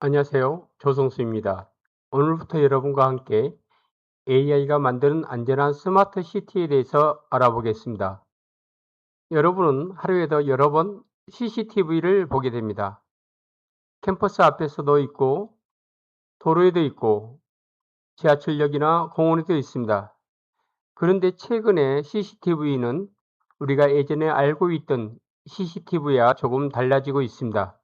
안녕하세요. 조성수입니다. 오늘부터 여러분과 함께 AI가 만드는 안전한 스마트 시티에 대해서 알아보겠습니다. 여러분은 하루에도 여러 번 CCTV를 보게 됩니다. 캠퍼스 앞에서도 있고, 도로에도 있고, 지하철역이나 공원에도 있습니다. 그런데 최근에 CCTV는 우리가 예전에 알고 있던 CCTV와 조금 달라지고 있습니다.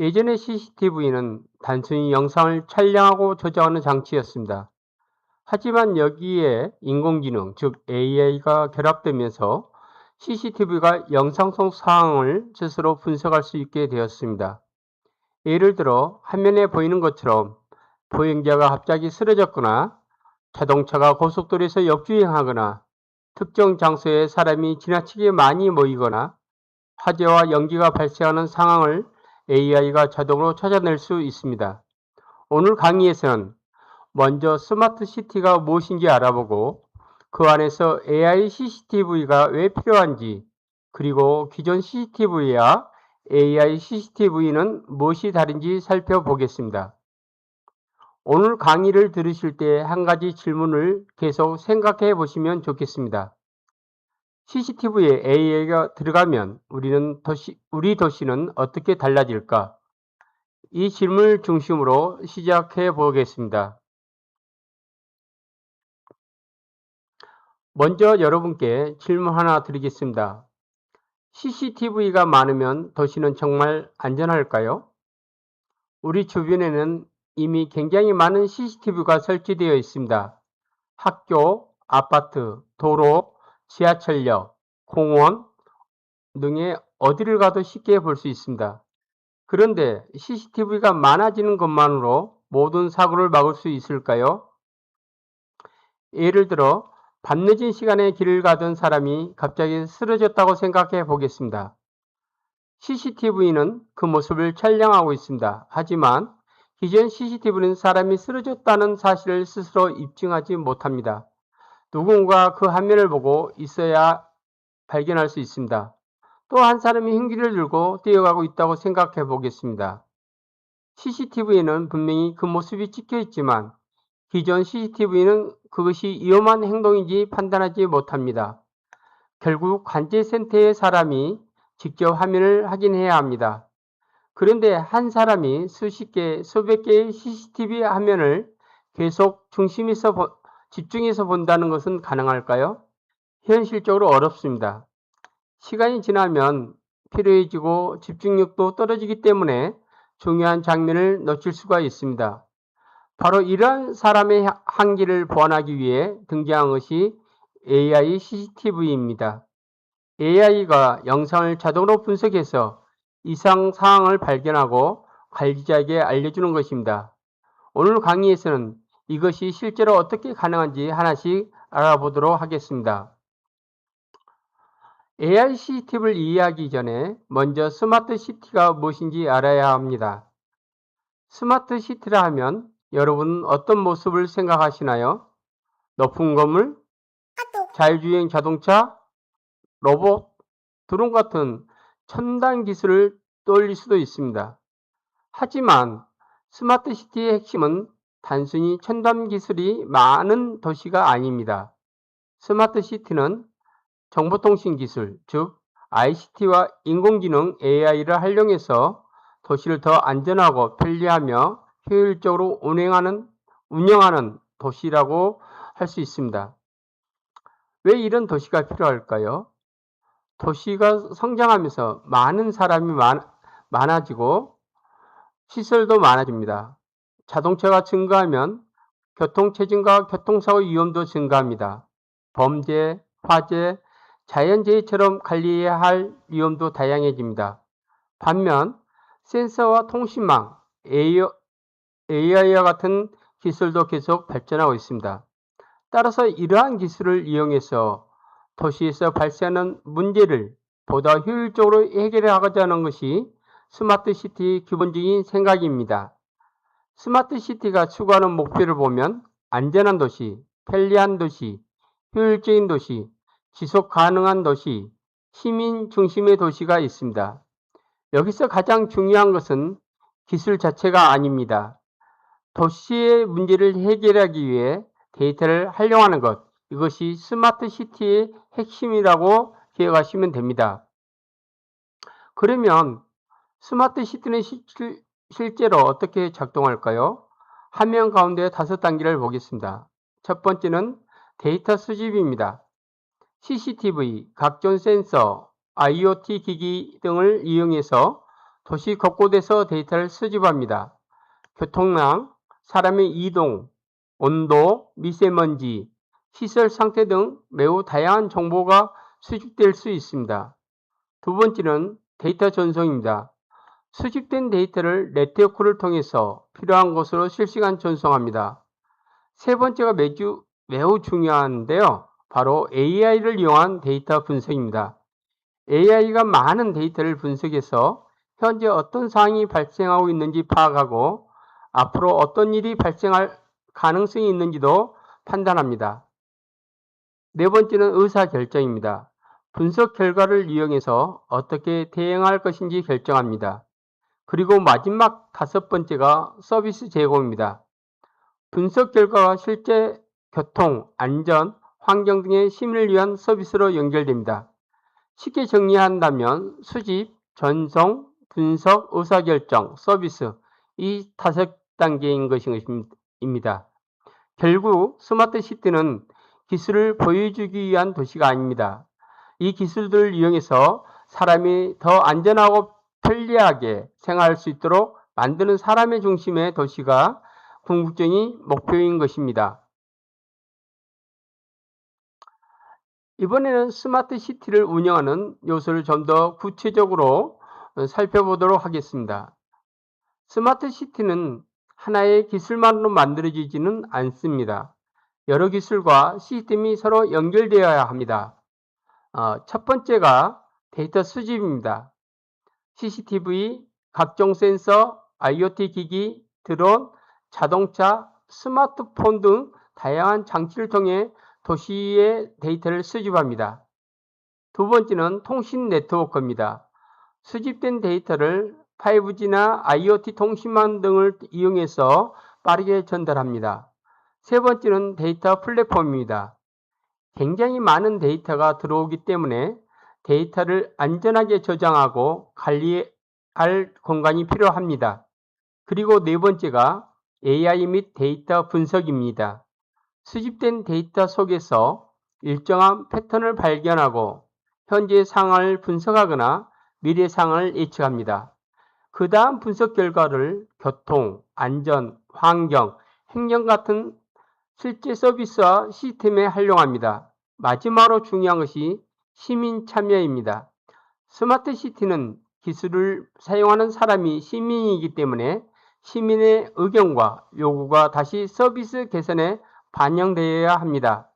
예전의 CCTV는 단순히 영상을 촬영하고 조작하는 장치였습니다. 하지만 여기에 인공지능, 즉 AI가 결합되면서 CCTV가 영상 속 상황을 스스로 분석할 수 있게 되었습니다. 예를 들어 화면에 보이는 것처럼 보행자가 갑자기 쓰러졌거나 자동차가 고속도로에서 역주행하거나 특정 장소에 사람이 지나치게 많이 모이거나 화재와 연기가 발생하는 상황을 AI가 자동으로 찾아낼 수 있습니다. 오늘 강의에서는 먼저 스마트 시티가 무엇인지 알아보고 그 안에서 AI CCTV가 왜 필요한지, 그리고 기존 CCTV와 AI CCTV는 무엇이 다른지 살펴보겠습니다. 오늘 강의를 들으실 때 한 가지 질문을 계속 생각해 보시면 좋겠습니다. CCTV에 AI가 들어가면 우리 도시는 어떻게 달라질까? 이 질문을 중심으로 시작해 보겠습니다. 먼저 여러분께 질문 하나 드리겠습니다. CCTV가 많으면 도시는 정말 안전할까요? 우리 주변에는 이미 굉장히 많은 CCTV가 설치되어 있습니다. 학교, 아파트, 도로, 지하철역, 공원 등의 어디를 가도 쉽게 볼 수 있습니다. 그런데 CCTV가 많아지는 것만으로 모든 사고를 막을 수 있을까요? 예를 들어 밤늦은 시간에 길을 가던 사람이 갑자기 쓰러졌다고 생각해 보겠습니다. CCTV는 그 모습을 촬영하고 있습니다. 하지만 기존 CCTV는 사람이 쓰러졌다는 사실을 스스로 입증하지 못합니다. 누군가 그 화면을 보고 있어야 발견할 수 있습니다. 또 한 사람이 흉기를 들고 뛰어가고 있다고 생각해 보겠습니다. CCTV에는 분명히 그 모습이 찍혀 있지만 기존 CCTV는 그것이 위험한 행동인지 판단하지 못합니다. 결국 관제센터의 사람이 직접 화면을 확인해야 합니다. 그런데 한 사람이 수십 개, 수백 개의 CCTV 화면을 계속 집중해서 본다는 것은 가능할까요? 현실적으로 어렵습니다. 시간이 지나면 피로해지고 집중력도 떨어지기 때문에 중요한 장면을 놓칠 수가 있습니다. 바로 이러한 사람의 한계를 보완하기 위해 등장한 것이 AI CCTV입니다. AI가 영상을 자동으로 분석해서 이상 사항을 발견하고 관리자에게 알려주는 것입니다. 오늘 강의에서는 이것이 실제로 어떻게 가능한지 하나씩 알아보도록 하겠습니다. AI CCTV를 이해하기 전에 먼저 스마트 시티가 무엇인지 알아야 합니다. 스마트 시티라 하면 여러분은 어떤 모습을 생각하시나요? 높은 건물, 자율주행 자동차, 로봇, 드론 같은 첨단 기술을 떠올릴 수도 있습니다. 하지만 스마트 시티의 핵심은 단순히 첨단 기술이 많은 도시가 아닙니다. 스마트 시티는 정보통신 기술, 즉 ICT와 인공지능 AI를 활용해서 도시를 더 안전하고 편리하며 효율적으로 운영하는 도시라고 할 수 있습니다. 왜 이런 도시가 필요할까요? 도시가 성장하면서 많은 사람이 많아지고 시설도 많아집니다. 자동차가 증가하면 교통체증과 교통사고 위험도 증가합니다. 범죄, 화재, 자연재해처럼 관리해야 할 위험도 다양해집니다. 반면 센서와 통신망, AI와 같은 기술도 계속 발전하고 있습니다. 따라서 이러한 기술을 이용해서 도시에서 발생하는 문제를 보다 효율적으로 해결하고자 하는 것이 스마트 시티의 기본적인 생각입니다. 스마트 시티가 추구하는 목표를 보면 안전한 도시, 편리한 도시, 효율적인 도시, 지속 가능한 도시, 시민 중심의 도시가 있습니다. 여기서 가장 중요한 것은 기술 자체가 아닙니다. 도시의 문제를 해결하기 위해 데이터를 활용하는 것, 이것이 스마트 시티의 핵심이라고 기억하시면 됩니다. 그러면 스마트 시티는 실제로 어떻게 작동할까요? 화면 가운데 5단계를 보겠습니다. 첫 번째는 데이터 수집입니다. CCTV, 각종 센서, IoT 기기 등을 이용해서 도시 곳곳에서 데이터를 수집합니다. 교통량, 사람의 이동, 온도, 미세먼지, 시설 상태 등 매우 다양한 정보가 수집될 수 있습니다. 두 번째는 데이터 전송입니다. 수집된 데이터를 네트워크를 통해서 필요한 곳으로 실시간 전송합니다. 세 번째가 매우 중요한데요. 바로 AI를 이용한 데이터 분석입니다. AI가 많은 데이터를 분석해서 현재 어떤 상황이 발생하고 있는지 파악하고 앞으로 어떤 일이 발생할 가능성이 있는지도 판단합니다. 네 번째는 의사결정입니다. 분석 결과를 이용해서 어떻게 대응할 것인지 결정합니다. 그리고 마지막 5번째가 서비스 제공입니다. 분석 결과가 실제 교통, 안전, 환경 등의 시민을 위한 서비스로 연결됩니다. 쉽게 정리한다면 수집, 전송, 분석, 의사결정, 서비스 이 5단계인 것입니다. 결국 스마트 시티는 기술을 보여주기 위한 도시가 아닙니다. 이 기술들을 이용해서 사람이 더 안전하고 편리하게 생활할 수 있도록 만드는 사람의 중심의 도시가 궁극적인 목표인 것입니다. 이번에는 스마트 시티를 운영하는 요소를 좀 더 구체적으로 살펴보도록 하겠습니다. 스마트 시티는 하나의 기술만으로 만들어지지는 않습니다. 여러 기술과 시스템이 서로 연결되어야 합니다. 첫 번째가 데이터 수집입니다. CCTV, 각종 센서, IoT 기기, 드론, 자동차, 스마트폰 등 다양한 장치를 통해 도시의 데이터를 수집합니다. 두 번째는 통신 네트워크입니다. 수집된 데이터를 5G나 IoT 통신망 등을 이용해서 빠르게 전달합니다. 세 번째는 데이터 플랫폼입니다. 굉장히 많은 데이터가 들어오기 때문에 데이터를 안전하게 저장하고 관리할 공간이 필요합니다. 그리고 네 번째가 AI 및 데이터 분석입니다. 수집된 데이터 속에서 일정한 패턴을 발견하고 현재 상황을 분석하거나 미래 상황을 예측합니다. 그 다음 분석 결과를 교통, 안전, 환경, 행정 같은 실제 서비스와 시스템에 활용합니다. 마지막으로 중요한 것이 시민 참여입니다. 스마트 시티는 기술을 사용하는 사람이 시민이기 때문에 시민의 의견과 요구가 다시 서비스 개선에 반영되어야 합니다.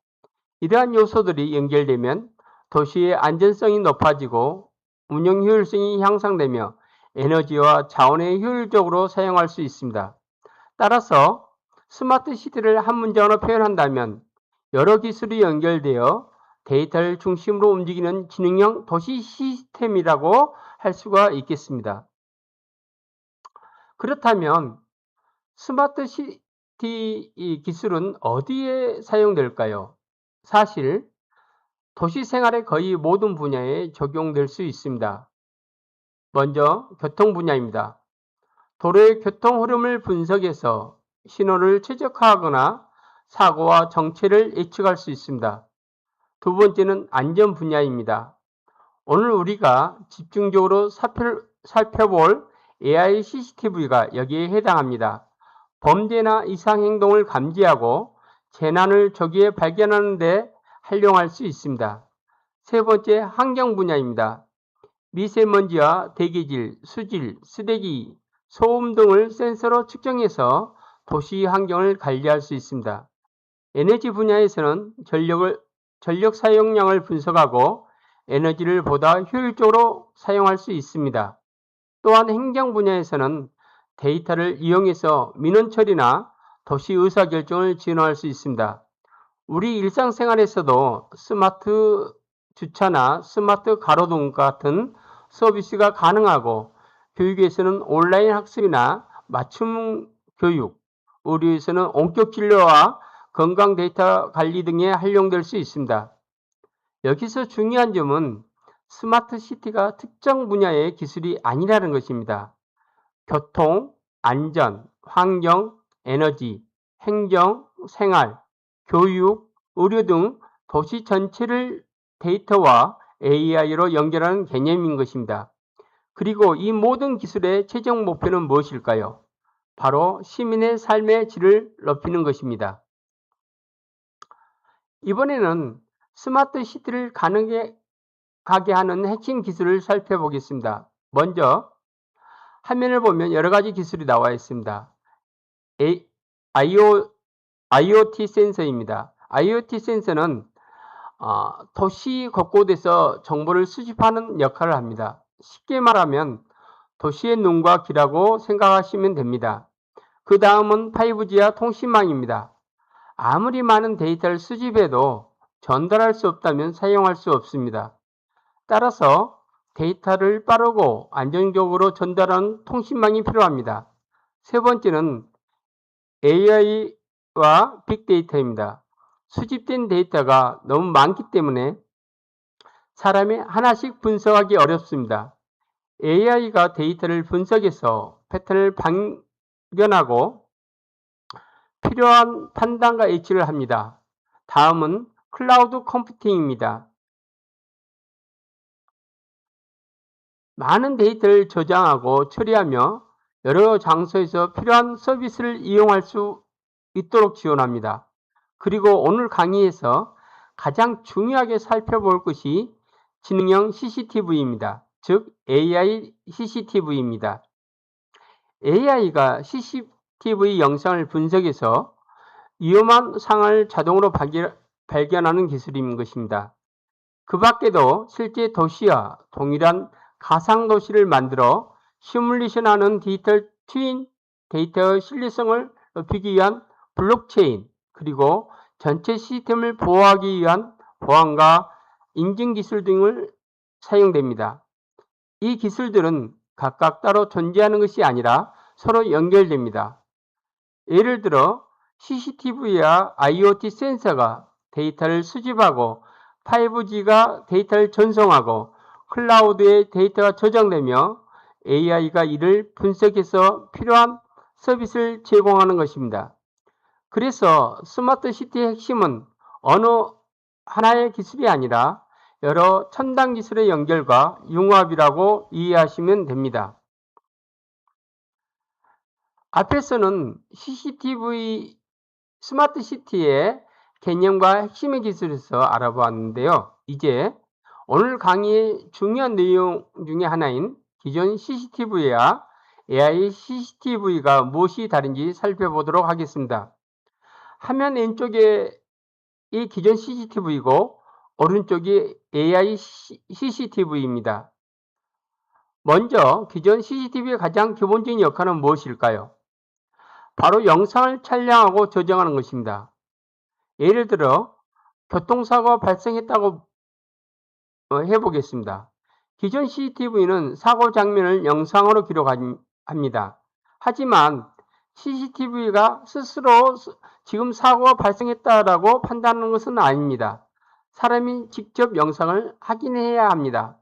이러한 요소들이 연결되면 도시의 안전성이 높아지고 운영 효율성이 향상되며 에너지와 자원을 효율적으로 사용할 수 있습니다. 따라서 스마트 시티를 한 문장으로 표현한다면 여러 기술이 연결되어 데이터를 중심으로 움직이는 지능형 도시 시스템이라고 할 수가 있겠습니다. 그렇다면 스마트 시티 기술은 어디에 사용될까요? 사실 도시 생활의 거의 모든 분야에 적용될 수 있습니다. 먼저 교통 분야입니다. 도로의 교통 흐름을 분석해서 신호를 최적화하거나 사고와 정체를 예측할 수 있습니다. 두 번째는 안전 분야입니다. 오늘 우리가 집중적으로 살펴볼 AI CCTV가 여기에 해당합니다. 범죄나 이상 행동을 감지하고 재난을 조기에 발견하는 데 활용할 수 있습니다. 세 번째, 환경 분야입니다. 미세먼지와 대기질, 수질, 쓰레기, 소음 등을 센서로 측정해서 도시 환경을 관리할 수 있습니다. 에너지 분야에서는 전력 사용량을 분석하고 에너지를 보다 효율적으로 사용할 수 있습니다. 또한 행정 분야에서는 데이터를 이용해서 민원 처리나 도시 의사결정을 지원할 수 있습니다. 우리 일상생활에서도 스마트 주차나 스마트 가로등 같은 서비스가 가능하고 교육에서는 온라인 학습이나 맞춤 교육, 의료에서는 원격 진료와 건강 데이터 관리 등에 활용될 수 있습니다. 여기서 중요한 점은 스마트 시티가 특정 분야의 기술이 아니라는 것입니다. 교통, 안전, 환경, 에너지, 행정, 생활, 교육, 의료 등 도시 전체를 데이터와 AI로 연결하는 개념인 것입니다. 그리고 이 모든 기술의 최종 목표는 무엇일까요? 바로 시민의 삶의 질을 높이는 것입니다. 이번에는 스마트 시티를 가능하게 하는 핵심 기술을 살펴보겠습니다. 먼저 화면을 보면 여러 가지 기술이 나와 있습니다. IoT 센서입니다. IoT 센서는 도시 곳곳에서 정보를 수집하는 역할을 합니다. 쉽게 말하면 도시의 눈과 귀라고 생각하시면 됩니다. 그 다음은 5G와 통신망입니다. 아무리 많은 데이터를 수집해도 전달할 수 없다면 사용할 수 없습니다. 따라서 데이터를 빠르고 안정적으로 전달하는 통신망이 필요합니다. 세 번째는 AI와 빅데이터입니다. 수집된 데이터가 너무 많기 때문에 사람이 하나씩 분석하기 어렵습니다. AI가 데이터를 분석해서 패턴을 발견하고 필요한 판단과 예측을 합니다. 다음은 클라우드 컴퓨팅입니다. 많은 데이터를 저장하고 처리하며 여러 장소에서 필요한 서비스를 이용할 수 있도록 지원합니다. 그리고 오늘 강의에서 가장 중요하게 살펴볼 것이 지능형 CCTV입니다. 즉 AI CCTV입니다. AI가 CCTV 영상을 분석해서 위험한 상황을 자동으로 발견하는 기술인 것입니다. 그 밖에도 실제 도시와 동일한 가상도시를 만들어 시뮬레이션하는 디지털 트윈, 데이터의 신뢰성을 높이기 위한 블록체인, 그리고 전체 시스템을 보호하기 위한 보안과 인증 기술 등을 사용됩니다. 이 기술들은 각각 따로 존재하는 것이 아니라 서로 연결됩니다. 예를 들어 CCTV와 IoT 센서가 데이터를 수집하고 5G가 데이터를 전송하고 클라우드에 데이터가 저장되며 AI가 이를 분석해서 필요한 서비스를 제공하는 것입니다. 그래서 스마트 시티의 핵심은 어느 하나의 기술이 아니라 여러 첨단 기술의 연결과 융합이라고 이해하시면 됩니다. 앞에서는 CCTV 스마트 시티의 개념과 핵심의 기술에서 알아보았는데요. 이제 오늘 강의의 중요한 내용 중에 하나인 기존 CCTV와 AI CCTV가 무엇이 다른지 살펴보도록 하겠습니다. 화면 왼쪽에 이 기존 CCTV이고 오른쪽이 AI CCTV입니다. 먼저 기존 CCTV의 가장 기본적인 역할은 무엇일까요? 바로 영상을 촬영하고 저장하는 것입니다. 예를 들어 교통사고가 발생했다고 해보겠습니다. 기존 CCTV는 사고 장면을 영상으로 기록합니다. 하지만 CCTV가 스스로 지금 사고가 발생했다라고 판단하는 것은 아닙니다. 사람이 직접 영상을 확인해야 합니다.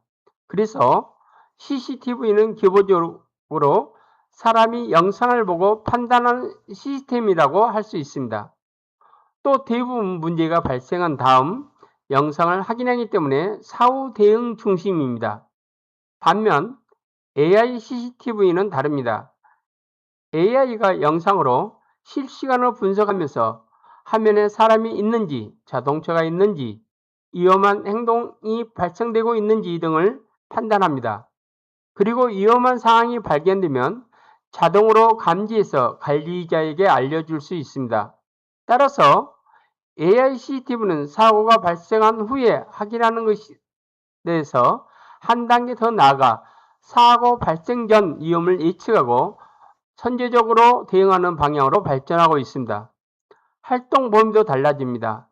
그래서 CCTV는 기본적으로 사람이 영상을 보고 판단하는 시스템이라고 할 수 있습니다. 또 대부분 문제가 발생한 다음 영상을 확인하기 때문에 사후 대응 중심입니다. 반면 AI CCTV는 다릅니다. AI가 영상으로 실시간으로 분석하면서 화면에 사람이 있는지, 자동차가 있는지, 위험한 행동이 발생되고 있는지 등을 판단합니다. 그리고 위험한 상황이 발견되면 자동으로 감지해서 관리자에게 알려줄 수 있습니다. 따라서 AI CCTV는 사고가 발생한 후에 확인하는 것에 대해서 한 단계 더 나아가 사고 발생 전 위험을 예측하고 선제적으로 대응하는 방향으로 발전하고 있습니다. 활동 범위도 달라집니다.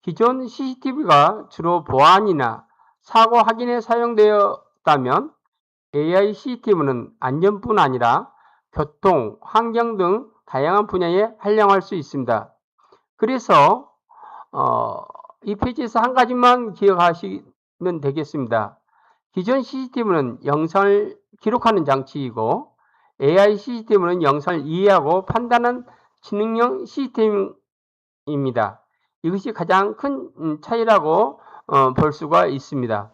기존 CCTV가 주로 보안이나 사고 확인에 사용되었다면 AI CCTV는 안전뿐 아니라 교통, 환경 등 다양한 분야에 활용할 수 있습니다. 그래서 이 페이지에서 한 가지만 기억하시면 되겠습니다. 기존 CCTV는 영상을 기록하는 장치이고 AI CCTV는 영상을 이해하고 판단하는 지능형 시스템입니다. 이것이 가장 큰 차이라고 볼 수가 있습니다.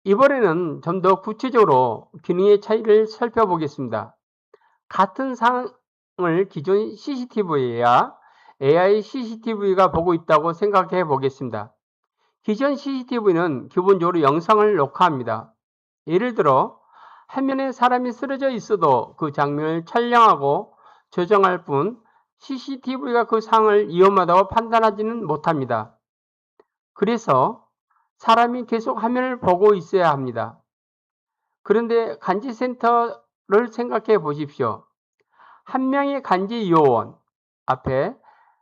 이번에는 좀 더 구체적으로 기능의 차이를 살펴보겠습니다. 같은 상황을 기존 CCTV야 AI CCTV가 보고 있다고 생각해 보겠습니다. 기존 CCTV는 기본적으로 영상을 녹화합니다. 예를 들어 화면에 사람이 쓰러져 있어도 그 장면을 촬영하고 조정할 뿐 CCTV가 그 상황을 위험하다고 판단하지는 못합니다. 그래서 사람이 계속 화면을 보고 있어야 합니다. 그런데 간지센터를 생각해 보십시오. 한 명의 간지 요원 앞에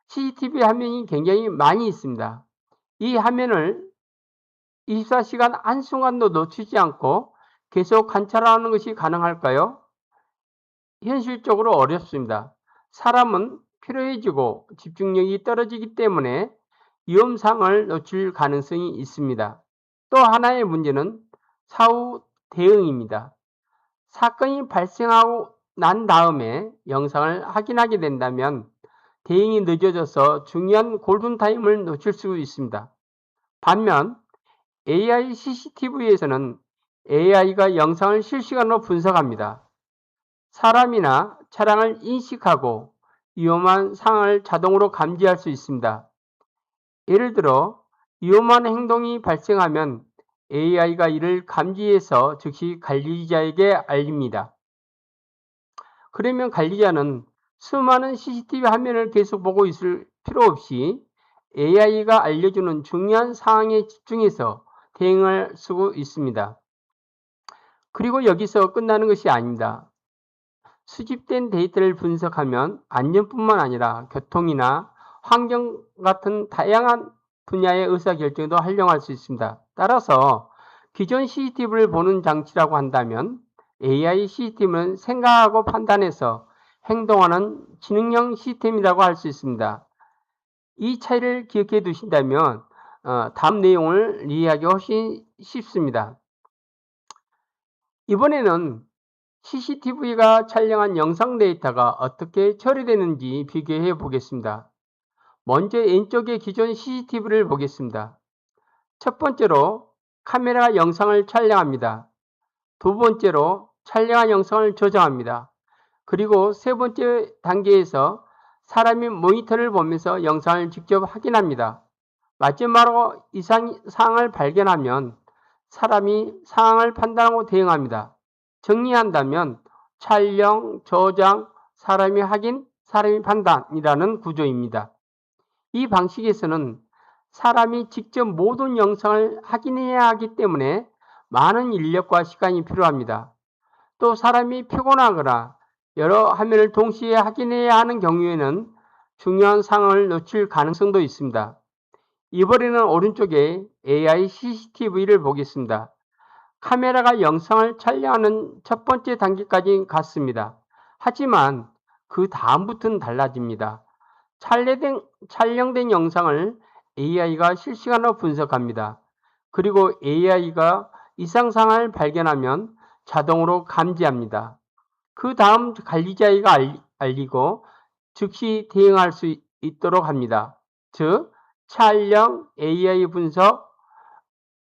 CCTV 화면이 굉장히 많이 있습니다. 이 화면을 24시간 한순간도 놓치지 않고 계속 관찰하는 것이 가능할까요? 현실적으로 어렵습니다. 사람은 피로해지고 집중력이 떨어지기 때문에 위험상을 놓칠 가능성이 있습니다. 또 하나의 문제는 사후 대응입니다. 사건이 발생하고 난 다음에 영상을 확인하게 된다면 대응이 늦어져서 중요한 골든타임을 놓칠 수 있습니다. 반면 AI CCTV에서는 AI가 영상을 실시간으로 분석합니다. 사람이나 차량을 인식하고 위험한 상황을 자동으로 감지할 수 있습니다. 예를 들어 위험한 행동이 발생하면 AI가 이를 감지해서 즉시 관리자에게 알립니다. 그러면 관리자는 수많은 CCTV 화면을 계속 보고 있을 필요 없이 AI가 알려주는 중요한 상황에 집중해서 대응할 수 있습니다. 그리고 여기서 끝나는 것이 아닙니다. 수집된 데이터를 분석하면 안전뿐만 아니라 교통이나 환경 같은 다양한 분야의 의사결정에도 활용할 수 있습니다. 따라서 기존 CCTV를 보는 장치라고 한다면 AI CCTV는 생각하고 판단해서 행동하는 지능형 시스템이라고 할 수 있습니다. 이 차이를 기억해 두신다면 다음 내용을 이해하기 훨씬 쉽습니다. 이번에는 CCTV가 촬영한 영상 데이터가 어떻게 처리되는지 비교해 보겠습니다. 먼저 왼쪽의 기존 CCTV를 보겠습니다. 첫 번째로 카메라가 영상을 촬영합니다. 두 번째로 촬영한 영상을 조정합니다. 그리고 세 번째 단계에서 사람이 모니터를 보면서 영상을 직접 확인합니다. 마지막으로 이상 사항을 발견하면 사람이 상황을 판단하고 대응합니다. 정리한다면 촬영, 저장, 사람이 확인, 사람이 판단이라는 구조입니다. 이 방식에서는 사람이 직접 모든 영상을 확인해야 하기 때문에 많은 인력과 시간이 필요합니다. 또 사람이 피곤하거나 여러 화면을 동시에 확인해야 하는 경우에는 중요한 상황을 놓칠 가능성도 있습니다. 이번에는 오른쪽에 AI CCTV를 보겠습니다. 카메라가 영상을 촬영하는 첫 번째 단계까지 갔습니다. 하지만 그 다음부터는 달라집니다. 촬영된 영상을 AI가 실시간으로 분석합니다. 그리고 AI가 이상 상황을 발견하면 자동으로 감지합니다. 그 다음 관리자가 알리고 즉시 대응할 수 있도록 합니다. 즉 촬영, AI 분석,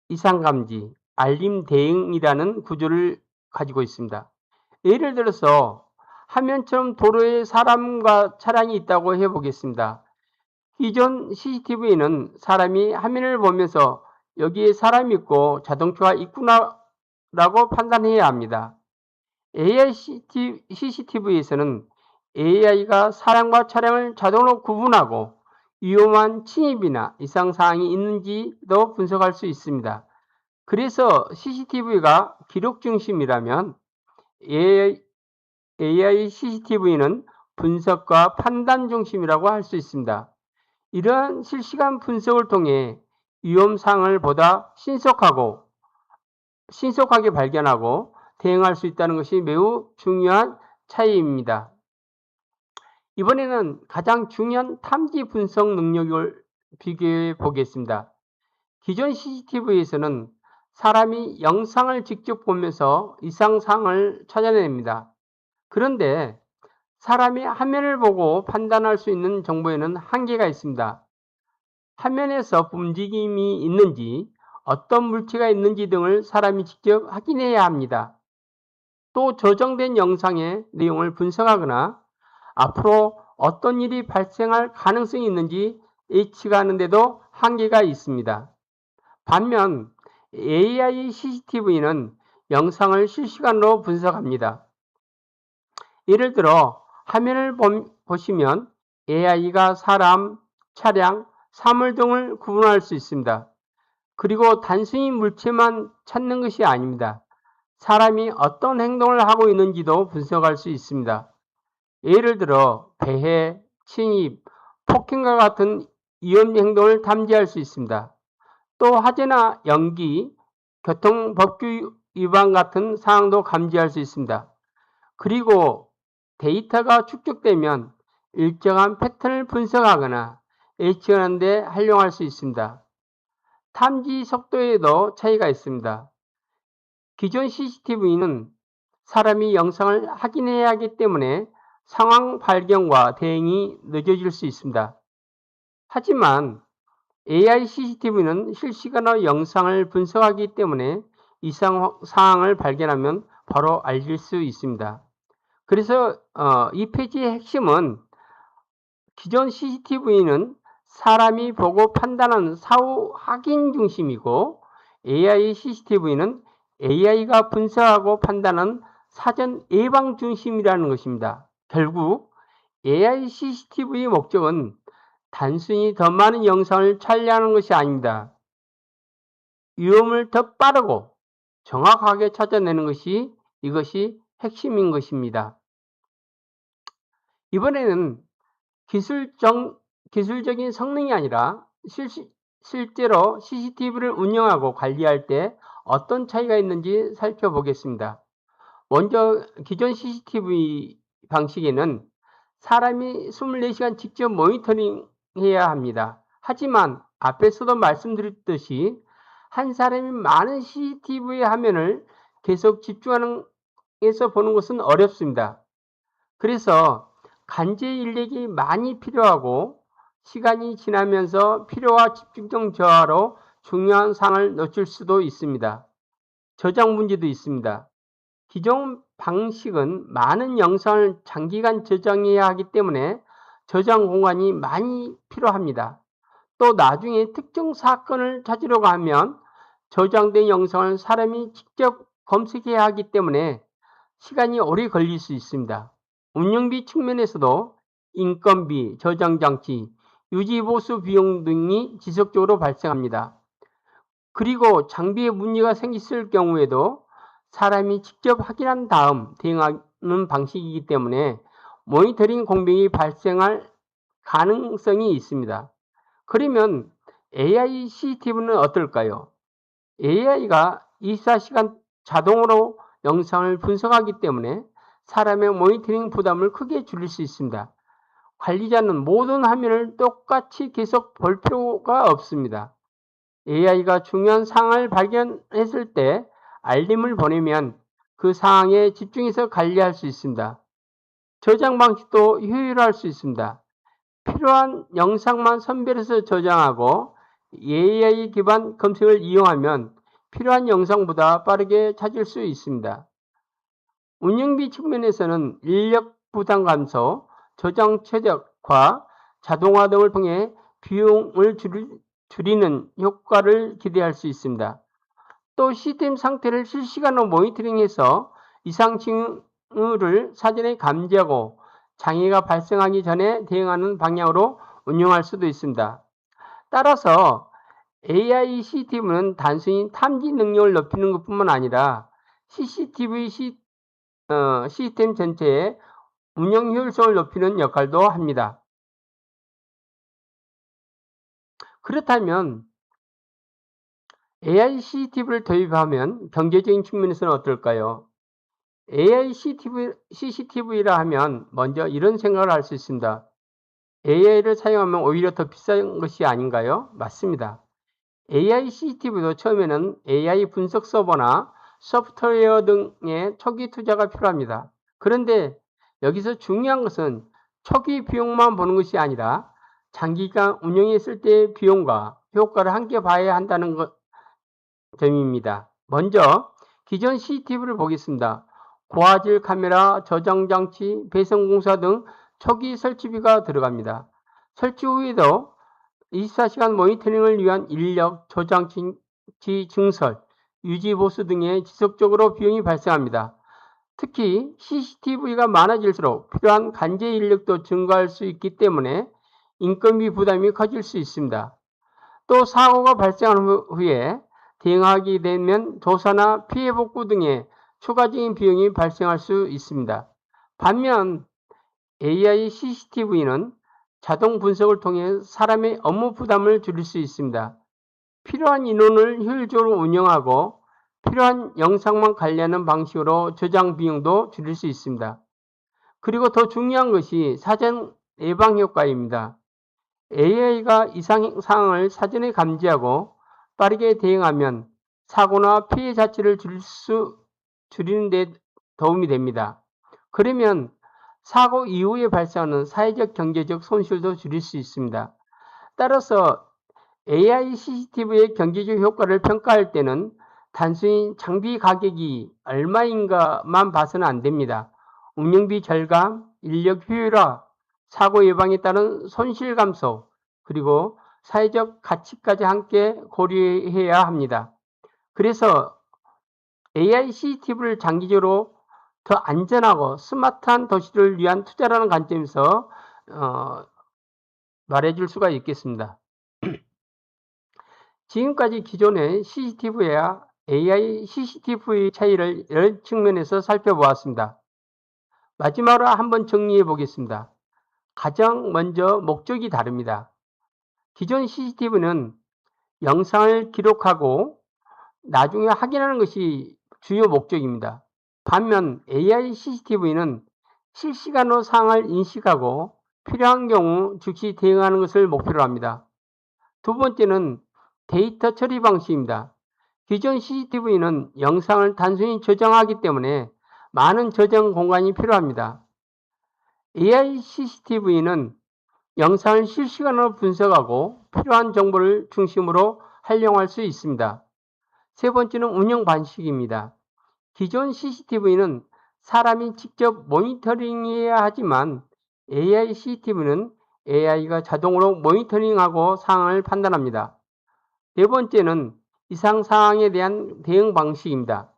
이상 감지, 알림 대응이라는 구조를 가지고 있습니다. 예를 들어서 화면처럼 도로에 사람과 차량이 있다고 해보겠습니다. 기존 CCTV는 사람이 화면을 보면서 여기에 사람이 있고 자동차가 있구나라고 판단해야 합니다. AI CCTV에서는 AI가 사람과 차량을 자동으로 구분하고 위험한 침입이나 이상 사항이 있는지도 분석할 수 있습니다. 그래서 CCTV가 기록 중심이라면 AI CCTV는 분석과 판단 중심이라고 할 수 있습니다. 이러한 실시간 분석을 통해 위험 사항을 보다 신속하고 신속하게 발견하고 대응할 수 있다는 것이 매우 중요한 차이입니다. 이번에는 가장 중요한 탐지 분석 능력을 비교해 보겠습니다. 기존 CCTV에서는 사람이 영상을 직접 보면서 이상사항을 찾아냅니다. 그런데 사람이 화면을 보고 판단할 수 있는 정보에는 한계가 있습니다. 화면에서 움직임이 있는지, 어떤 물체가 있는지 등을 사람이 직접 확인해야 합니다. 또 저장된 영상의 내용을 분석하거나 앞으로 어떤 일이 발생할 가능성이 있는지 예측하는 데도 한계가 있습니다. 반면 AI CCTV는 영상을 실시간으로 분석합니다. 예를 들어 화면을 보시면 AI가 사람, 차량, 사물 등을 구분할 수 있습니다. 그리고 단순히 물체만 찾는 것이 아닙니다. 사람이 어떤 행동을 하고 있는지도 분석할 수 있습니다. 예를 들어 배회, 침입, 폭행과 같은 위험 행동을 탐지할 수 있습니다. 또 화재나 연기, 교통법규 위반 같은 사항도 감지할 수 있습니다. 그리고 데이터가 축적되면 일정한 패턴을 분석하거나 예측하는 데 활용할 수 있습니다. 탐지 속도에도 차이가 있습니다. 기존 CCTV는 사람이 영상을 확인해야 하기 때문에 상황 발견과 대응이 늦어질 수 있습니다. 하지만 AI CCTV는 실시간으로 영상을 분석하기 때문에 이상 사항을 발견하면 바로 알릴 수 있습니다. 그래서 이 페이지의 핵심은 기존 CCTV는 사람이 보고 판단하는 사후 확인 중심이고 AI CCTV는 AI가 분석하고 판단하는 사전 예방 중심이라는 것입니다. 결국 AI CCTV의 목적은 단순히 더 많은 영상을 촬영하는 것이 아닙니다. 위험을 더 빠르고 정확하게 찾아내는 것이 이것이 핵심인 것입니다. 이번에는 기술적인 성능이 아니라 실제로 CCTV를 운영하고 관리할 때 어떤 차이가 있는지 살펴보겠습니다. 먼저 기존 CCTV 방식에는 사람이 24시간 직접 모니터링해야 합니다. 하지만 앞에서도 말씀드렸듯이 한 사람이 많은 CCTV 화면을 계속 집중해서 보는 것은 어렵습니다. 그래서 관제 인력이 많이 필요하고 시간이 지나면서 피로와 집중력 저하로 중요한 사항을 놓칠 수도 있습니다. 저장 문제도 있습니다. 기존 방식은 많은 영상을 장기간 저장해야 하기 때문에 저장 공간이 많이 필요합니다. 또 나중에 특정 사건을 찾으려고 하면 저장된 영상을 사람이 직접 검색해야 하기 때문에 시간이 오래 걸릴 수 있습니다. 운영비 측면에서도 인건비, 저장장치, 유지보수 비용 등이 지속적으로 발생합니다. 그리고 장비에 문제가 생겼을 경우에도 사람이 직접 확인한 다음 대응하는 방식이기 때문에 모니터링 공백이 발생할 가능성이 있습니다. 그러면 AI CCTV는 어떨까요? AI가 24시간 자동으로 영상을 분석하기 때문에 사람의 모니터링 부담을 크게 줄일 수 있습니다. 관리자는 모든 화면을 똑같이 계속 볼 필요가 없습니다. AI가 중요한 사항을 발견했을 때 알림을 보내면 그 사항에 집중해서 관리할 수 있습니다. 저장 방식도 효율화할 수 있습니다. 필요한 영상만 선별해서 저장하고 AI 기반 검색을 이용하면 필요한 영상보다 빠르게 찾을 수 있습니다. 운영비 측면에서는 인력 부담 감소, 저장 최적화, 자동화 등을 통해 비용을 줄이는 효과를 기대할 수 있습니다. 또 시스템 상태를 실시간으로 모니터링해서 이상 징후를 사전에 감지하고 장애가 발생하기 전에 대응하는 방향으로 운영할 수도 있습니다. 따라서 AI CCTV는 단순히 탐지 능력을 높이는 것뿐만 아니라 CCTV 시스템 전체의 운영 효율성을 높이는 역할도 합니다. 그렇다면 AI CCTV를 도입하면 경제적인 측면에서는 어떨까요? AI CCTV라 하면 먼저 이런 생각을 할 수 있습니다. AI를 사용하면 오히려 더 비싼 것이 아닌가요? 맞습니다. AI CCTV도 처음에는 AI 분석 서버나 소프트웨어 등의 초기 투자가 필요합니다. 그런데 여기서 중요한 것은 초기 비용만 보는 것이 아니라 장기간 운영했을 때의 비용과 효과를 함께 봐야 한다는 점입니다. 먼저 기존 CCTV를 보겠습니다. 고화질 카메라, 저장 장치, 배선 공사 등 초기 설치비가 들어갑니다. 설치 후에도 24시간 모니터링을 위한 인력, 저장치 증설, 유지 보수 등의 지속적으로 비용이 발생합니다. 특히 CCTV가 많아질수록 필요한 관제 인력도 증가할 수 있기 때문에 인건비 부담이 커질 수 있습니다. 또 사고가 발생한 후에 대응하게 되면 조사나 피해 복구 등의 추가적인 비용이 발생할 수 있습니다. 반면 AI CCTV는 자동 분석을 통해 사람의 업무 부담을 줄일 수 있습니다. 필요한 인원을 효율적으로 운영하고 필요한 영상만 관리하는 방식으로 저장 비용도 줄일 수 있습니다. 그리고 더 중요한 것이 사전 예방 효과입니다. AI가 이상 상황을 사전에 감지하고 빠르게 대응하면 사고나 피해 자체를 줄이는 데 도움이 됩니다. 그러면 사고 이후에 발생하는 사회적 경제적 손실도 줄일 수 있습니다. 따라서 AI CCTV의 경제적 효과를 평가할 때는 단순히 장비 가격이 얼마인가만 봐서는 안 됩니다. 운영비 절감, 인력 효율화, 사고 예방에 따른 손실 감소, 그리고 사회적 가치까지 함께 고려해야 합니다. 그래서 AI CCTV를 장기적으로 더 안전하고 스마트한 도시를 위한 투자라는 관점에서 말해줄 수가 있겠습니다. 지금까지 기존의 CCTV와 AI CCTV 차이를 여러 측면에서 살펴보았습니다. 마지막으로 한번 정리해 보겠습니다. 가장 먼저 목적이 다릅니다. 기존 CCTV는 영상을 기록하고 나중에 확인하는 것이 주요 목적입니다. 반면 AI CCTV는 실시간으로 상황을 인식하고 필요한 경우 즉시 대응하는 것을 목표로 합니다. 두 번째는 데이터 처리 방식입니다. 기존 CCTV는 영상을 단순히 저장하기 때문에 많은 저장 공간이 필요합니다. AI CCTV는 영상을 실시간으로 분석하고 필요한 정보를 중심으로 활용할 수 있습니다. 세 번째는 운영 방식입니다. 기존 CCTV는 사람이 직접 모니터링해야 하지만 AI CCTV는 AI가 자동으로 모니터링하고 상황을 판단합니다. 네 번째는 이상 상황에 대한 대응 방식입니다.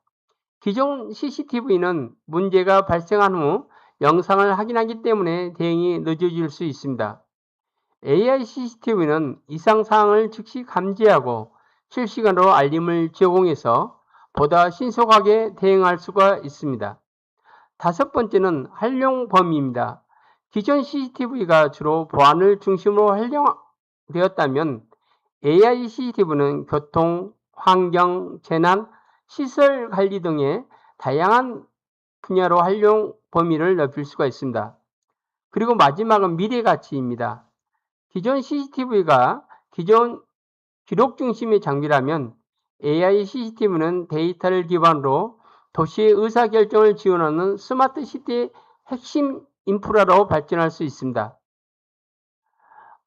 기존 CCTV는 문제가 발생한 후 영상을 확인하기 때문에 대응이 늦어질 수 있습니다. AI CCTV는 이상 사항을 즉시 감지하고 실시간으로 알림을 제공해서 보다 신속하게 대응할 수가 있습니다. 다섯 번째는 활용 범위입니다. 기존 CCTV가 주로 보안을 중심으로 활용되었다면 AI CCTV는 교통, 환경, 재난, 시설 관리 등의 다양한 분야로 활용 범위를 넓힐 수가 있습니다. 그리고 마지막은 미래 가치입니다. 기존 CCTV가 기존 기록 중심의 장비라면 AI CCTV는 데이터를 기반으로 도시의 의사결정을 지원하는 스마트 시티의 핵심 인프라로 발전할 수 있습니다.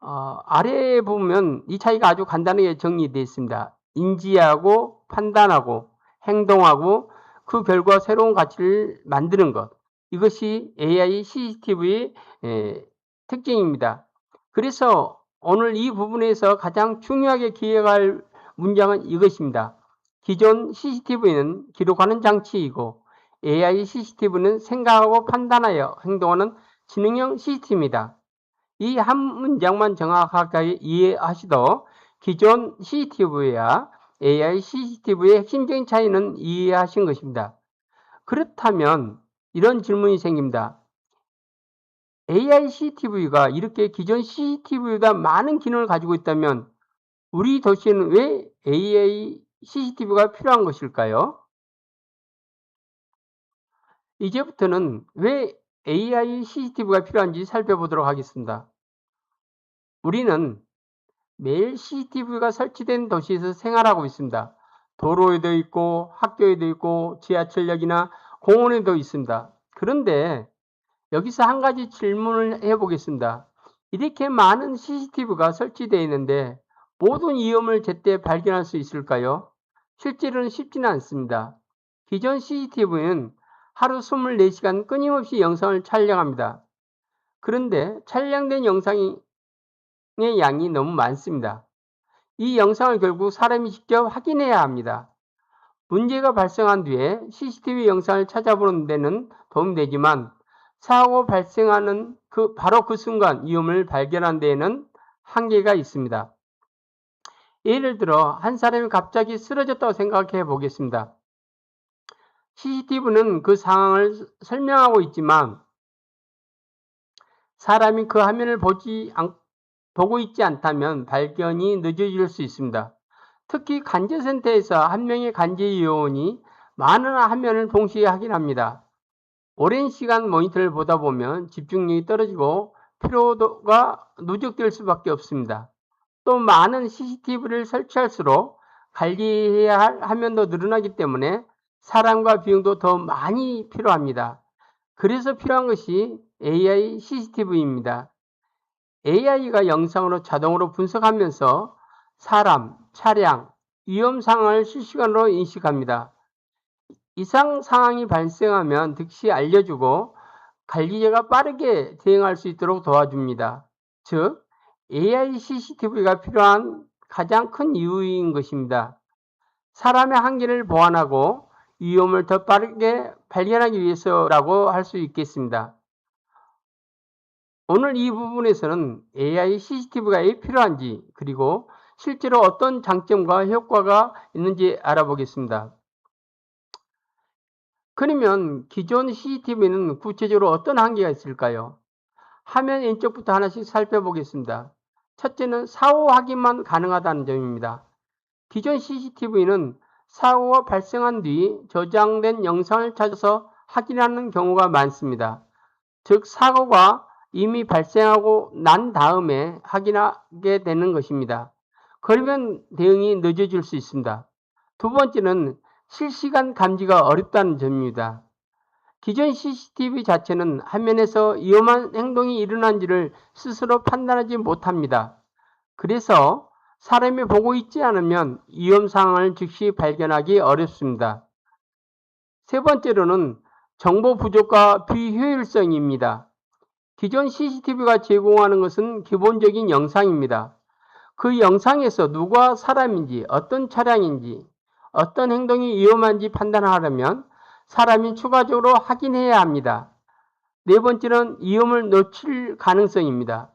아래에 보면 이 차이가 아주 간단하게 정리되어 있습니다. 인지하고 판단하고 행동하고 그 결과 새로운 가치를 만드는 것. 이것이 AI CCTV의 특징입니다. 그래서 오늘 이 부분에서 가장 중요하게 기억할 문장은 이것입니다. 기존 CCTV는 기록하는 장치이고 AI CCTV는 생각하고 판단하여 행동하는 지능형 CCTV입니다. 이 한 문장만 정확하게 이해하시도 기존 CCTV와 AI CCTV의 핵심적인 차이는 이해하신 것입니다. 그렇다면 이런 질문이 생깁니다. AI CCTV가 이렇게 기존 CCTV보다 많은 기능을 가지고 있다면 우리 도시에는 왜 AI CCTV가 필요한 것일까요? 이제부터는 왜 AI CCTV가 필요한지 살펴보도록 하겠습니다. 우리는 매일 CCTV가 설치된 도시에서 생활하고 있습니다. 도로에도 있고 학교에도 있고 지하철역이나 공원에도 있습니다. 그런데 여기서 한 가지 질문을 해보겠습니다. 이렇게 많은 CCTV가 설치되어 있는데 모든 위험을 제때 발견할 수 있을까요? 실제로는 쉽지는 않습니다. 기존 CCTV는 하루 24시간 끊임없이 영상을 촬영합니다. 그런데 촬영된 영상의 양이 너무 많습니다. 이 영상을 결국 사람이 직접 확인해야 합니다. 문제가 발생한 뒤에 CCTV 영상을 찾아보는 데는 도움되지만 사고 발생하는 바로 그 순간 위험을 발견하는 데에는 한계가 있습니다. 예를 들어 한 사람이 갑자기 쓰러졌다고 생각해 보겠습니다. CCTV는 그 상황을 설명하고 있지만 사람이 그 화면을 보고 있지 않다면 발견이 늦어질 수 있습니다. 특히 간제센터에서 한 명의 간제요원이 많은 화면을 동시에 확인합니다. 오랜 시간 모니터를 보다 보면 집중력이 떨어지고 피로도가 누적될 수밖에 없습니다. 또 많은 CCTV를 설치할수록 관리해야 할 화면도 늘어나기 때문에 사람과 비용도 더 많이 필요합니다. 그래서 필요한 것이 AI CCTV입니다. AI가 영상으로 자동으로 분석하면서 사람, 차량, 위험 상황을 실시간으로 인식합니다. 이상 상황이 발생하면 즉시 알려주고 관리자가 빠르게 대응할 수 있도록 도와줍니다. 즉, AI CCTV가 필요한 가장 큰 이유인 것입니다. 사람의 한계를 보완하고 위험을 더 빠르게 발견하기 위해서라고 할 수 있겠습니다. 오늘 이 부분에서는 AI CCTV가 왜 필요한지 그리고 실제로 어떤 장점과 효과가 있는지 알아보겠습니다. 그러면 기존 CCTV는 구체적으로 어떤 한계가 있을까요? 화면 왼쪽부터 하나씩 살펴보겠습니다. 첫째는 사후 확인만 가능하다는 점입니다. 기존 CCTV는 사고가 발생한 뒤 저장된 영상을 찾아서 확인하는 경우가 많습니다. 즉 사고가 이미 발생하고 난 다음에 확인하게 되는 것입니다. 그러면 대응이 늦어질 수 있습니다. 두 번째는 실시간 감지가 어렵다는 점입니다. 기존 CCTV 자체는 화면에서 위험한 행동이 일어난지를 스스로 판단하지 못합니다. 그래서 사람이 보고 있지 않으면 위험 상황을 즉시 발견하기 어렵습니다. 세 번째로는 정보 부족과 비효율성입니다. 기존 CCTV가 제공하는 것은 기본적인 영상입니다. 그 영상에서 누가 사람인지, 어떤 차량인지, 어떤 행동이 위험한지 판단하려면 사람이 추가적으로 확인해야 합니다. 네 번째는 위험을 놓칠 가능성입니다.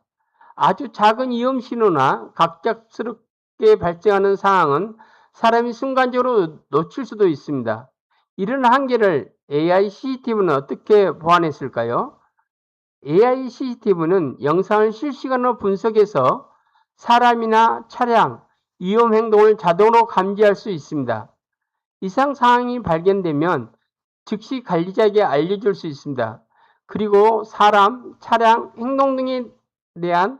아주 작은 위험 신호나 갑작스럽게 발생하는 상황은 사람이 순간적으로 놓칠 수도 있습니다. 이런 한계를 AI CCTV는 어떻게 보완했을까요? AI CCTV는 영상을 실시간으로 분석해서 사람이나 차량, 위험 행동을 자동으로 감지할 수 있습니다. 이상 상황이 발견되면 즉시 관리자에게 알려줄 수 있습니다. 그리고 사람, 차량, 행동 등에 대한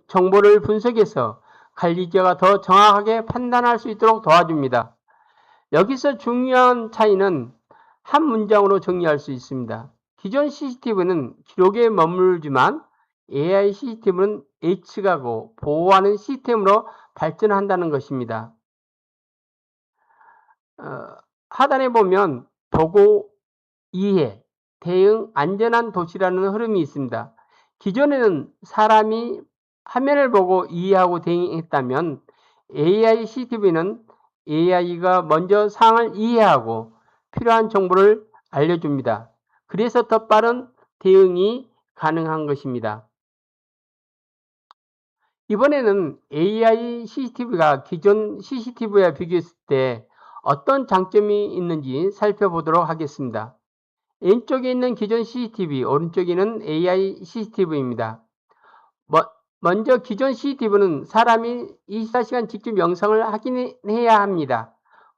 정보를 분석해서 관리자가 더 정확하게 판단할 수 있도록 도와줍니다. 여기서 중요한 차이는 한 문장으로 정리할 수 있습니다. 기존 CCTV는 기록에 머물지만 AI CCTV는 예측하고 보호하는 시스템으로 발전한다는 것입니다. 하단에 보면 보고, 이해, 대응, 안전한 도시라는 흐름이 있습니다. 기존에는 사람이 화면을 보고 이해하고 대응했다면 AI CCTV는 AI가 먼저 상황을 이해하고 필요한 정보를 알려줍니다. 그래서 더 빠른 대응이 가능한 것입니다. 이번에는 AI CCTV가 기존 CCTV와 비교했을 때 어떤 장점이 있는지 살펴보도록 하겠습니다. 왼쪽에 있는 기존 CCTV, 오른쪽에 있는 AI CCTV입니다. 먼저 기존 CCTV는 사람이 24시간 직접 영상을 확인해야 합니다.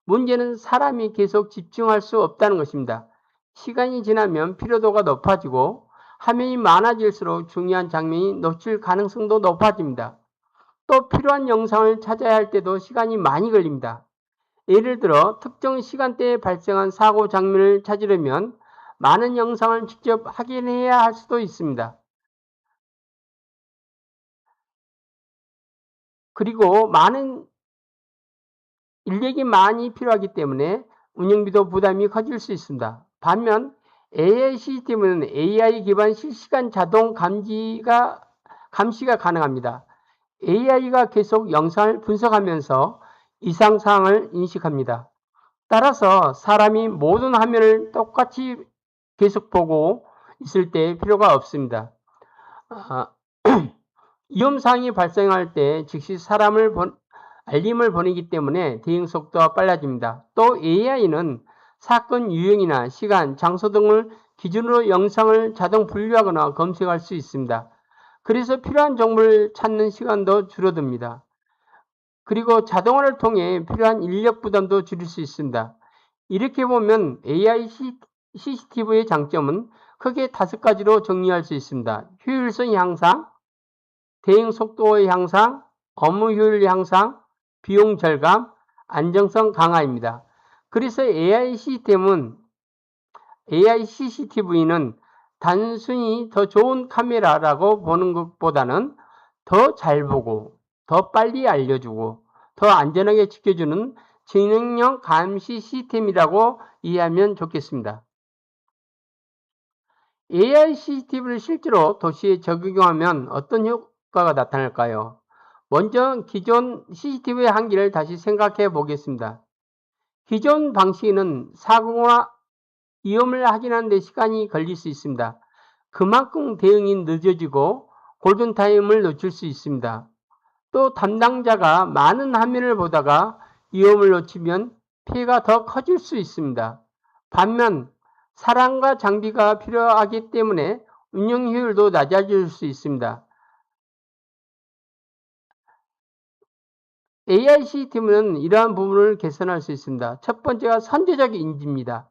문제는 사람이 계속 집중할 수 없다는 것입니다. 시간이 지나면 피로도가 높아지고 화면이 많아질수록 중요한 장면이 놓칠 가능성도 높아집니다. 또 필요한 영상을 찾아야 할 때도 시간이 많이 걸립니다. 예를 들어 특정 시간대에 발생한 사고 장면을 찾으려면 많은 영상을 직접 확인해야 할 수도 있습니다. 그리고 많은 인력이 많이 필요하기 때문에 운영비도 부담이 커질 수 있습니다. 반면 AI 시스템은 AI 기반 실시간 자동 감시가 가능합니다. AI가 계속 영상을 분석하면서 이상사항을 인식합니다. 따라서 사람이 모든 화면을 똑같이 계속 보고 있을 때 필요가 없습니다. 위험사항이 발생할 때 즉시 알림을 보내기 때문에 대응 속도가 빨라집니다. 또 AI는 사건 유형이나 시간, 장소 등을 기준으로 영상을 자동 분류하거나 검색할 수 있습니다. 그래서 필요한 정보를 찾는 시간도 줄어듭니다. 그리고 자동화를 통해 필요한 인력 부담도 줄일 수 있습니다. 이렇게 보면 AI CCTV의 장점은 크게 5가지로 정리할 수 있습니다. 효율성 향상, 대응 속도의 향상, 업무 효율 향상, 비용 절감, 안정성 강화입니다. 그래서 AI CCTV는 단순히 더 좋은 카메라라고 보는 것보다는 더 잘 보고, 더 빨리 알려주고, 더 안전하게 지켜주는 지능형 감시 시스템이라고 이해하면 좋겠습니다. AI CCTV를 실제로 도시에 적용하면 어떤 효과가 나타날까요? 먼저 기존 CCTV의 한계를 다시 생각해 보겠습니다. 기존 방식에는 사고나 위험을 확인하는 데 시간이 걸릴 수 있습니다. 그만큼 대응이 늦어지고 골든타임을 놓칠 수 있습니다. 또 담당자가 많은 화면을 보다가 위험을 놓치면 피해가 더 커질 수 있습니다. 반면 사람과 장비가 필요하기 때문에 운영 효율도 낮아질 수 있습니다. AI 시스템은 이러한 부분을 개선할 수 있습니다. 첫 번째가 선제적 인지입니다.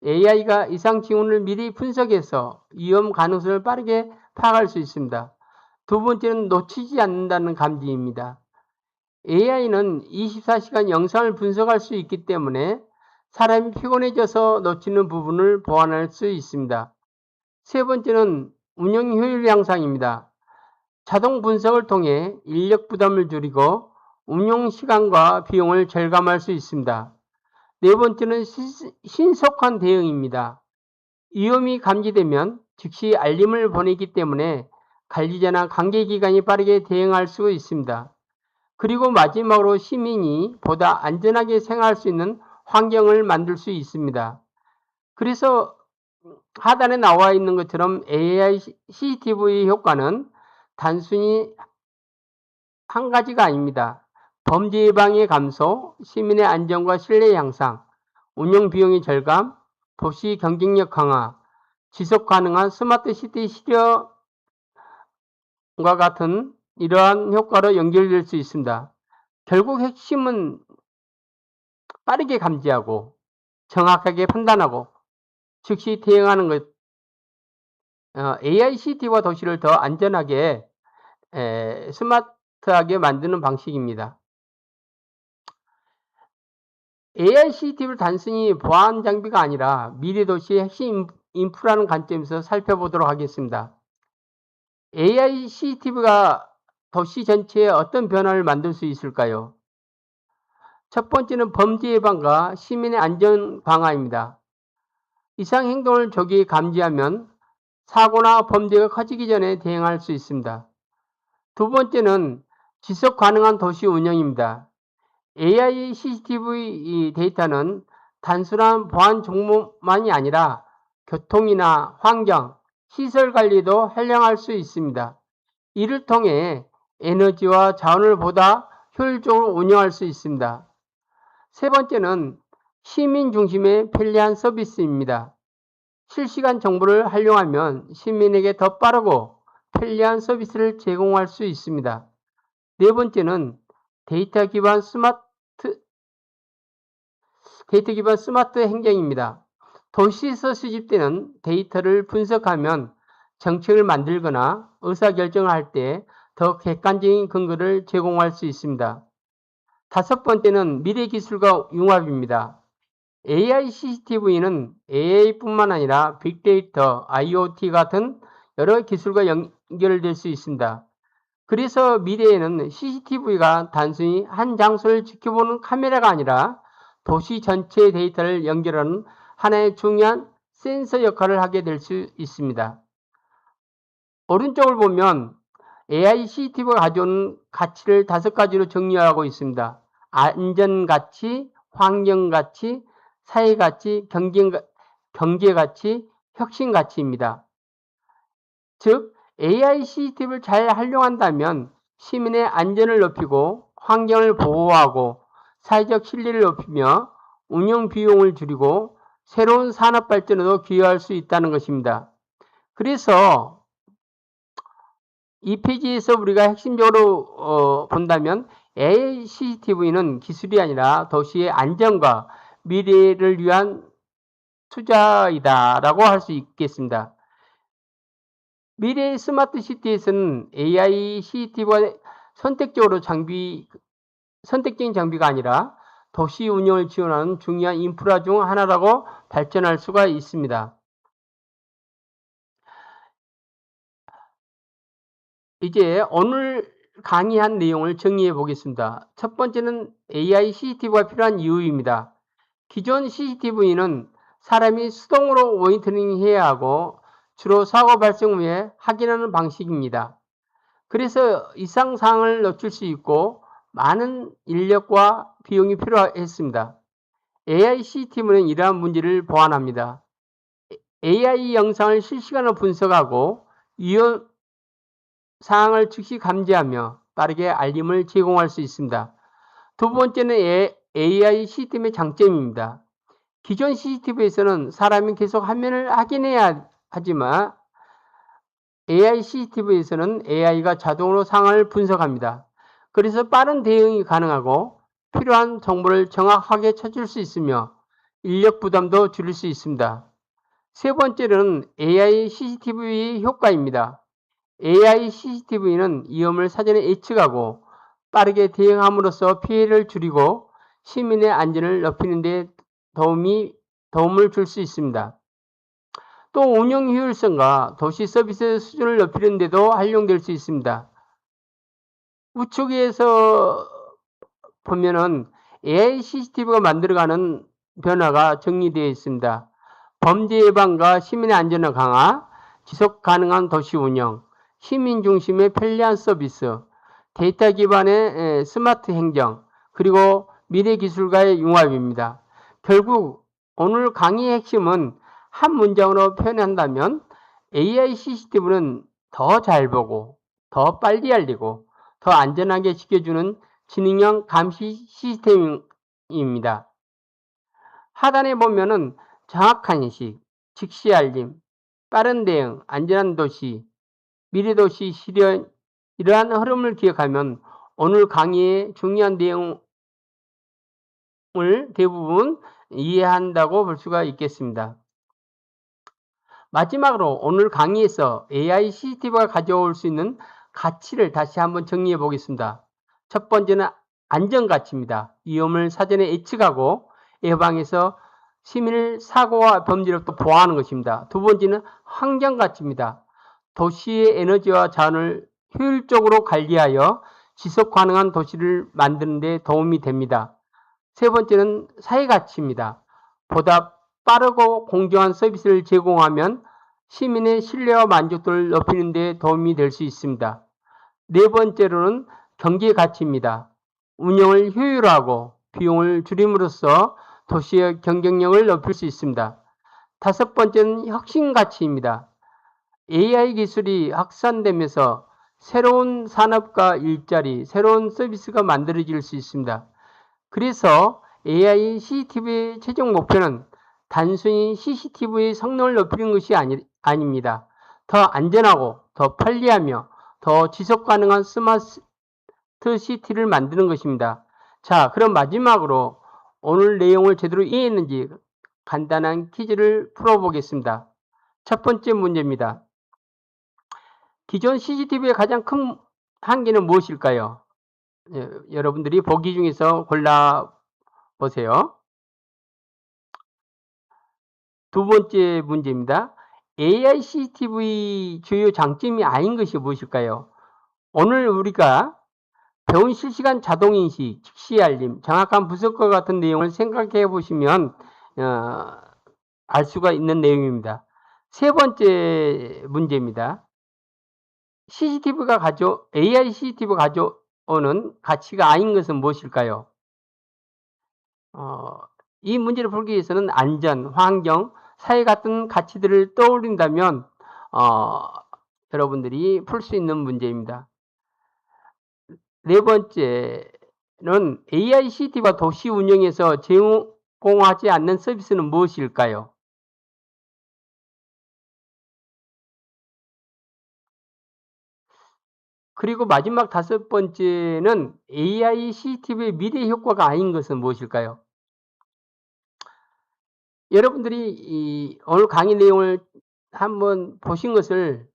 AI가 이상 징후를 미리 분석해서 위험 가능성을 빠르게 파악할 수 있습니다. 두 번째는 놓치지 않는다는 감지입니다. AI는 24시간 영상을 분석할 수 있기 때문에 사람이 피곤해져서 놓치는 부분을 보완할 수 있습니다. 세 번째는 운영 효율 향상입니다. 자동 분석을 통해 인력 부담을 줄이고 운용 시간과 비용을 절감할 수 있습니다. 네 번째는 신속한 대응입니다. 위험이 감지되면 즉시 알림을 보내기 때문에 관리자나 관계기관이 빠르게 대응할 수 있습니다. 그리고 마지막으로 시민이 보다 안전하게 생활할 수 있는 환경을 만들 수 있습니다. 그래서 하단에 나와 있는 것처럼 AI CCTV 효과는 단순히 한 가지가 아닙니다. 범죄 예방의 감소, 시민의 안전과 신뢰 향상, 운영 비용의 절감, 도시 경쟁력 강화, 지속 가능한 스마트 시티 실현과 같은 이러한 효과로 연결될 수 있습니다. 결국 핵심은 빠르게 감지하고 정확하게 판단하고 즉시 대응하는 것, AI CCTV와 도시를 더 안전하게 스마트하게 만드는 방식입니다. AI CCTV를 단순히 보안 장비가 아니라 미래 도시의 핵심 인프라는 관점에서 살펴보도록 하겠습니다. AI CCTV가 도시 전체에 어떤 변화를 만들 수 있을까요? 첫 번째는 범죄 예방과 시민의 안전 강화입니다. 이상 행동을 조기 감지하면 사고나 범죄가 커지기 전에 대응할 수 있습니다. 두 번째는 지속 가능한 도시 운영입니다. AI CCTV 데이터는 단순한 보안 정보만이 아니라 교통이나 환경, 시설 관리도 활용할 수 있습니다. 이를 통해 에너지와 자원을 보다 효율적으로 운영할 수 있습니다. 세 번째는 시민 중심의 편리한 서비스입니다. 실시간 정보를 활용하면 시민에게 더 빠르고 편리한 서비스를 제공할 수 있습니다. 네 번째는 데이터 기반 스마트 데이터 기반 스마트 행정입니다. 도시에서 수집되는 데이터를 분석하면 정책을 만들거나 의사결정을 할 때 더 객관적인 근거를 제공할 수 있습니다. 다섯 번째는 미래 기술과 융합입니다. AI CCTV는 AI뿐만 아니라 빅데이터, IoT 같은 여러 기술과 연결될 수 있습니다. 그래서 미래에는 CCTV가 단순히 한 장소를 지켜보는 카메라가 아니라 도시 전체의 데이터를 연결하는 하나의 중요한 센서 역할을 하게 될 수 있습니다. 오른쪽을 보면 AI CCTV가 가져오는 가치를 5가지로 정리하고 있습니다. 안전가치, 환경가치, 사회가치, 경제가치, 혁신가치입니다. 즉 AI CCTV를 잘 활용한다면 시민의 안전을 높이고 환경을 보호하고 사회적 신뢰를 높이며 운영 비용을 줄이고 새로운 산업 발전에도 기여할 수 있다는 것입니다. 그래서 이 페이지에서 우리가 핵심적으로 본다면 AI CCTV는 기술이 아니라 도시의 안전과 미래를 위한 투자이다 라고 할 수 있겠습니다. 미래의 스마트 시티에서는 AI CCTV가 선택적인 장비가 아니라 도시 운영을 지원하는 중요한 인프라 중 하나라고 발전할 수가 있습니다. 이제 오늘 강의한 내용을 정리해 보겠습니다. 첫 번째는 AI CCTV가 필요한 이유입니다. 기존 CCTV는 사람이 수동으로 모니터링해야 하고 주로 사고 발생 후에 확인하는 방식입니다. 그래서 이상 사항을 놓칠 수 있고 많은 인력과 비용이 필요했습니다. AI CCTV는 이러한 문제를 보완합니다. AI 영상을 실시간으로 분석하고 위험 사항을 즉시 감지하며 빠르게 알림을 제공할 수 있습니다. 두 번째는 AI CCTV의 장점입니다. 기존 CCTV에서는 사람이 계속 화면을 확인해야 하지만 AI CCTV에서는 AI가 자동으로 상황을 분석합니다. 그래서 빠른 대응이 가능하고 필요한 정보를 정확하게 찾을 수 있으며 인력 부담도 줄일 수 있습니다. 세 번째는 AI CCTV 효과입니다. AI CCTV는 위험을 사전에 예측하고 빠르게 대응함으로써 피해를 줄이고 시민의 안전을 높이는 데 도움을 줄 수 있습니다. 또 운영 효율성과 도시 서비스 수준을 높이는 데도 활용될 수 있습니다. 우측에서 보면은 AI CCTV가 만들어가는 변화가 정리되어 있습니다. 범죄 예방과 시민의 안전을 강화, 지속 가능한 도시 운영, 시민 중심의 편리한 서비스, 데이터 기반의 스마트 행정, 그리고 미래 기술과의 융합입니다. 결국 오늘 강의의 핵심은 한 문장으로 표현한다면 AI CCTV는 더 잘 보고, 더 빨리 알리고, 더 안전하게 지켜주는 지능형 감시 시스템입니다. 하단에 보면은 정확한 인식, 즉시 알림, 빠른 대응, 안전한 도시, 미래도시 실현, 이러한 흐름을 기억하면 오늘 강의의 중요한 내용을 대부분 이해한다고 볼 수가 있겠습니다. 마지막으로 오늘 강의에서 AI CCTV가 가져올 수 있는 가치를 다시 한번 정리해 보겠습니다. 첫 번째는 안전가치입니다. 위험을 사전에 예측하고 예방해서 시민을 사고와 범죄로부터 보호하는 것입니다. 두 번째는 환경가치입니다. 도시의 에너지와 자원을 효율적으로 관리하여 지속 가능한 도시를 만드는 데 도움이 됩니다. 세 번째는 사회가치입니다. 보다 빠르고 공정한 서비스를 제공하면 시민의 신뢰와 만족도를 높이는 데 도움이 될 수 있습니다. 네 번째로는 경제가치입니다. 운영을 효율화하고 비용을 줄임으로써 도시의 경쟁력을 높일 수 있습니다. 다섯 번째는 혁신가치입니다. AI 기술이 확산되면서 새로운 산업과 일자리, 새로운 서비스가 만들어질 수 있습니다. 그래서 AI CCTV의 최종 목표는 단순히 CCTV의 성능을 높이는 것이 아닙니다. 더 안전하고 더 편리하며 더 지속 가능한 스마트 시티를 만드는 것입니다. 자, 그럼 마지막으로 오늘 내용을 제대로 이해했는지 간단한 퀴즈를 풀어보겠습니다. 첫 번째 문제입니다. 기존 CCTV의 가장 큰 한계는 무엇일까요? 여러분들이 보기 중에서 골라보세요. 두 번째 문제입니다. AI CCTV 주요 장점이 아닌 것이 무엇일까요? 오늘 우리가 배운 실시간 자동인식, 즉시 알림, 정확한 분석과 같은 내용을 생각해 보시면 알 수가 있는 내용입니다. 세 번째 문제입니다. AI CCTV가 가져오는 가치가 아닌 것은 무엇일까요? 이 문제를 풀기 위해서는 안전, 환경, 사회 같은 가치들을 떠올린다면 여러분들이 풀 수 있는 문제입니다. 네 번째는 AI CCTV가 도시 운영에서 제공하지 않는 서비스는 무엇일까요? 그리고 마지막 다섯 번째는 AI CCTV의 미래 효과가 아닌 것은 무엇일까요? 여러분들이 오늘 강의 내용을 한번 보신 것을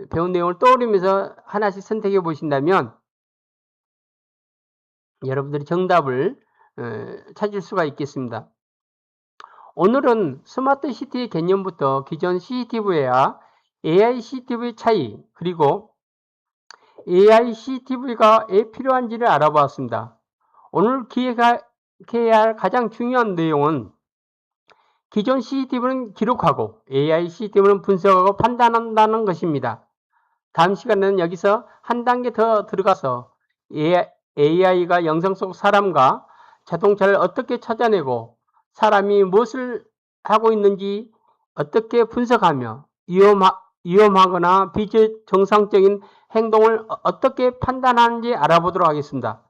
배운 내용을 떠올리면서 하나씩 선택해 보신다면 여러분들이 정답을 찾을 수가 있겠습니다. 오늘은 스마트 시티의 개념부터 기존 CCTV와 AI CCTV의 차이, 그리고 AI CCTV가 왜 필요한지를 알아보았습니다. 오늘 기억해야 할 가장 중요한 내용은 기존 CCTV는 기록하고 AI CCTV는 분석하고 판단한다는 것입니다. 다음 시간에는 여기서 한 단계 더 들어가서 AI가 영상 속 사람과 자동차를 어떻게 찾아내고 사람이 무엇을 하고 있는지 어떻게 분석하며 위험하거나 비정상적인 행동을 어떻게 판단하는지 알아보도록 하겠습니다.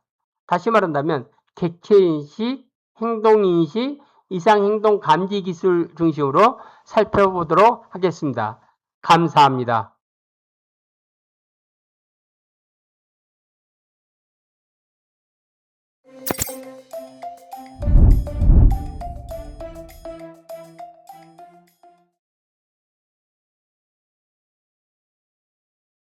다시 말한다면 객체인식, 행동인식, 이상행동 감지 기술 중심으로 살펴보도록 하겠습니다. 감사합니다.